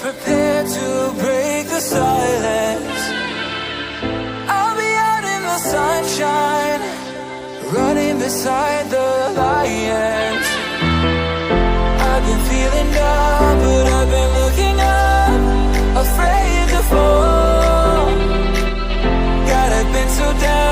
Prepare to break the silence. I'll be out in the sunshine, running beside the lions. I've been feeling down, but I've been looking up, afraid to fall. God, I've been so down.